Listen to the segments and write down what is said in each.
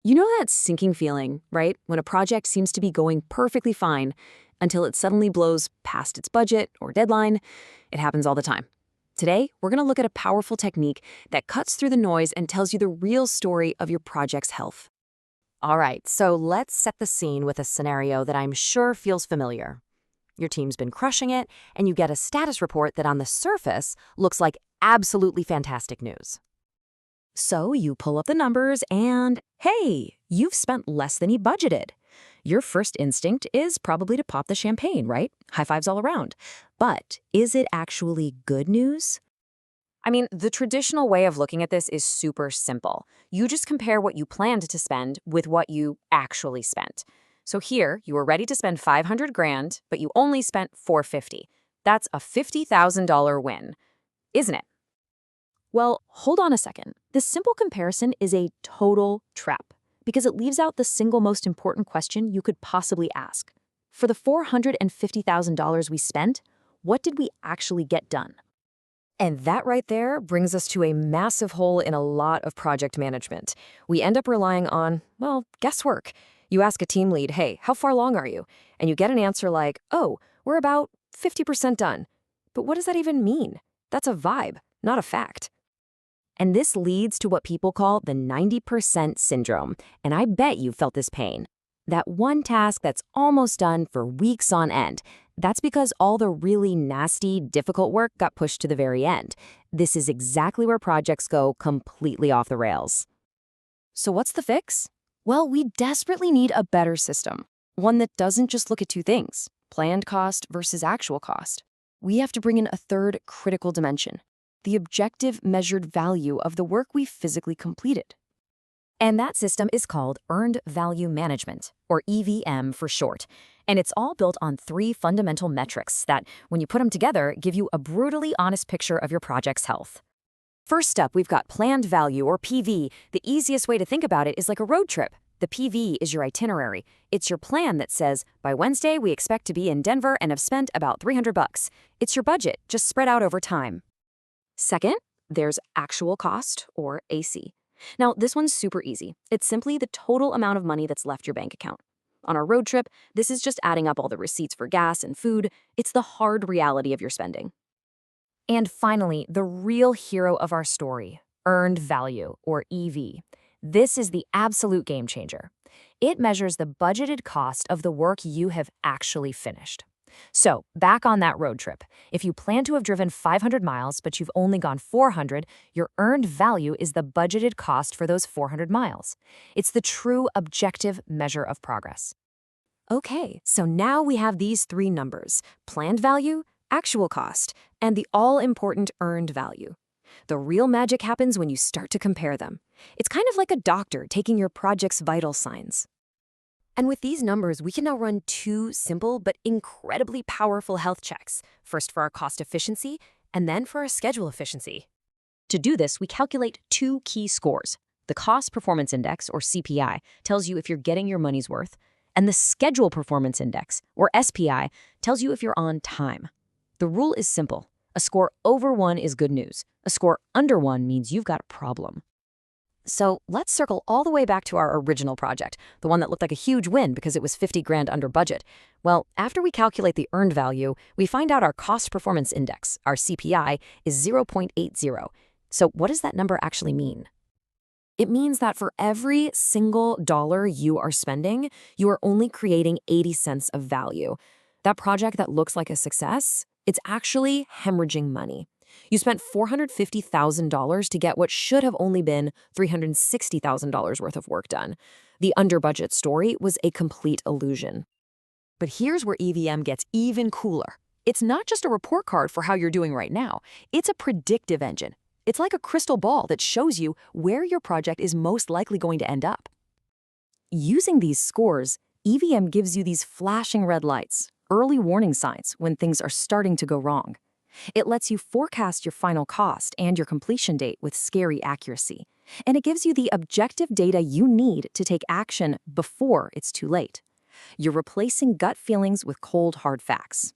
You know that sinking feeling, right? When a project seems to be going perfectly fine until it suddenly blows past its budget or deadline. It happens all the time. Today, we're going to look at a powerful technique that cuts through the noise and tells you the real story of your project's health. All right, so let's set the scene with a scenario that I'm sure feels familiar. Your team's been crushing it, and you get a status report that on the surface looks like absolutely fantastic news. So you pull up the numbers and, hey, you've spent less than you budgeted. Your first instinct is probably to pop the champagne, right? High fives all around. But is it actually good news? I mean, the traditional way of looking at this is super simple. You just compare what you planned to spend with what you actually spent. So here, you were ready to spend 500 grand, but you only spent 450. That's a $50,000 win, isn't it? Well, hold on a second. This simple comparison is a total trap because it leaves out the single most important question you could possibly ask. For the $450,000 we spent, what did we actually get done? And that right there brings us to a massive hole in a lot of project management. We end up relying on, well, guesswork. You ask a team lead, hey, how far along are you? And you get an answer like, oh, we're about 50% done. But what does that even mean? That's a vibe, not a fact. And this leads to what people call the 90% syndrome. And I bet you felt this pain. That one task that's almost done for weeks on end. That's because all the really nasty, difficult work got pushed to the very end. This is exactly where projects go completely off the rails. So what's the fix? Well, we desperately need a better system. One that doesn't just look at two things, planned cost versus actual cost. We have to bring in a third critical dimension, the objective measured value of the work we physically completed. And that system is called Earned Value Management, or EVM for short. And it's all built on three fundamental metrics that, when you put them together, give you a brutally honest picture of your project's health. First up, we've got planned value, or PV. The easiest way to think about it is like a road trip. The PV is your itinerary. It's your plan that says, by Wednesday, we expect to be in Denver and have spent about $300. It's your budget, just spread out over time. Second, there's actual cost, or AC. Now, this one's super easy. It's simply the total amount of money that's left your bank account. On our road trip, this is just adding up all the receipts for gas and food. It's the hard reality of your spending. And finally, the real hero of our story, earned value, or EV. This is the absolute game changer. It measures the budgeted cost of the work you have actually finished. So, back on that road trip, if you plan to have driven 500 miles but you've only gone 400, your earned value is the budgeted cost for those 400 miles. It's the true objective measure of progress. Okay, so now we have these three numbers: planned value, actual cost, and the all-important earned value. The real magic happens when you start to compare them. It's kind of like a doctor taking your project's vital signs. And with these numbers, we can now run two simple but incredibly powerful health checks, first for our cost efficiency and then for our schedule efficiency. To do this, we calculate two key scores. The Cost Performance Index, or CPI, tells you if you're getting your money's worth, and the Schedule Performance Index, or SPI, tells you if you're on time. The rule is simple. A score over 1 is good news. A score under 1 means you've got a problem. So let's circle all the way back to our original project, the one that looked like a huge win because it was 50 grand under budget. Well, after we calculate the earned value, we find out our cost performance index, our CPI, is 0.80. So what does that number actually mean? It means that for every single dollar you are spending, you are only creating 80 cents of value. That project that looks like a success, it's actually hemorrhaging money. You spent $450,000 to get what should have only been $360,000 worth of work done. The under-budget story was a complete illusion. But here's where EVM gets even cooler. It's not just a report card for how you're doing right now. It's a predictive engine. It's like a crystal ball that shows you where your project is most likely going to end up. Using these scores, EVM gives you these flashing red lights, early warning signs when things are starting to go wrong. It lets you forecast your final cost and your completion date with scary accuracy. And it gives you the objective data you need to take action before it's too late. You're replacing gut feelings with cold, hard facts.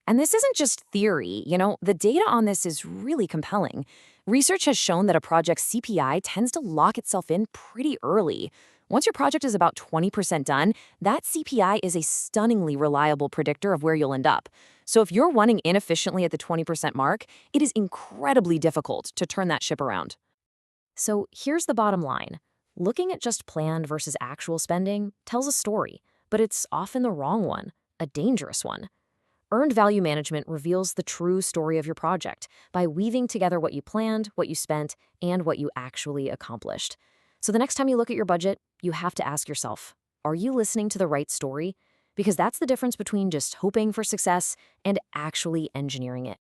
And this isn't just theory, the data on this is really compelling. Research has shown that a project's CPI tends to lock itself in pretty early. Once your project is about 20% done, that CPI is a stunningly reliable predictor of where you'll end up. So if you're running inefficiently at the 20% mark, it is incredibly difficult to turn that ship around. So here's the bottom line. Looking at just planned versus actual spending tells a story, but it's often the wrong one, a dangerous one. Earned value management reveals the true story of your project by weaving together what you planned, what you spent, and what you actually accomplished. So the next time you look at your budget, you have to ask yourself, are you listening to the right story? Because that's the difference between just hoping for success and actually engineering it.